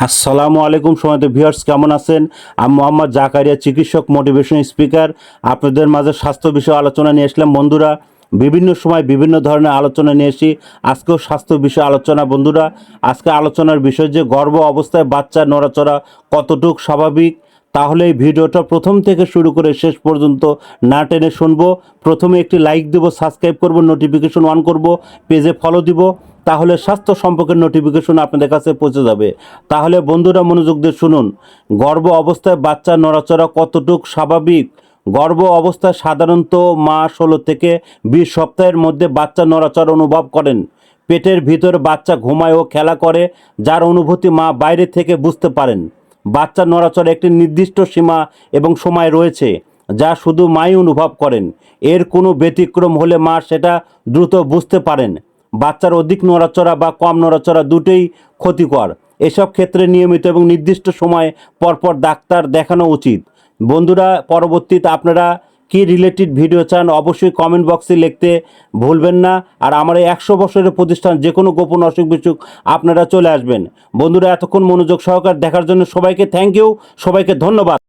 আসসালামু আলাইকুম সময়ত ভিউয়ার্স, কেমন আছেন? আমি মোহাম্মদ জাকারিয়া, চিকিৎসক, মোটিভেশন স্পিকার। আপনাদের মাঝে স্বাস্থ্য বিষয়ে আলোচনা নিয়ে আসলাম বন্ধুরা। বিভিন্ন সময় বিভিন্ন ধরনের আলোচনা নিয়ে আসি। আজকেও স্বাস্থ্য বিষয়ে আলোচনা বন্ধুরা। আজকে আলোচনার বিষয় যে গর্ভ অবস্থায় বাচ্চা নড়াচড়া কতটুক স্বাভাবিক। তাহলে এই ভিডিওটা প্রথম থেকে শুরু করে শেষ পর্যন্ত না টেনে শুনবো। প্রথমে একটি লাইক দেব, সাবস্ক্রাইব করব, নোটিফিকেশন অন করব, পেজে ফলো দিব। তাহলে স্বাস্থ্য সম্পর্কের নোটিফিকেশন আপনাদের কাছে পৌঁছে যাবে। তাহলে বন্ধুরা মনোযোগ দিয়ে শুনুন। গর্ভ অবস্থায় বাচ্চা নড়াচড়া কতটুক স্বাভাবিক। গর্ভ অবস্থায় সাধারণত মা 16 থেকে 20 সপ্তাহের মধ্যে বাচ্চা নড়াচড়া অনুভব করেন। পেটের ভিতরে বাচ্চা ঘুমায় ও খেলা করে, যার অনুভূতি মা বাইরে থেকে বুঝতে পারেন। বাচ্চা নড়াচড়া একটি নির্দিষ্ট সীমা এবং সময় রয়েছে, যা শুধু মাই অনুভব করেন। এর কোনো ব্যতিক্রম হলে মা সেটা দ্রুত বুঝতে পারেন। বাচ্চার অধিক নড়াচড়া বা কম নড়াচড়া দুটোই ক্ষতিকর। এসব ক্ষেত্রে নিয়মিত এবং নির্দিষ্ট সময় পরপর ডাক্তার দেখানো উচিত। বন্ধুরা, পরবর্তীতে আপনারা কি রিলেটেড ভিডিও চান অবশ্যই কমেন্ট বক্সে লিখতে ভুলবেন না। আর আমার এই 100 বছরের প্রতিষ্ঠান, যে কোনো গোপন অসুখ বিসুখ আপনারা চলে আসবেন। বন্ধুরা, এতক্ষণ মনোযোগ সহকারে দেখার জন্য সবাইকে থ্যাংক ইউ, সবাইকে ধন্যবাদ।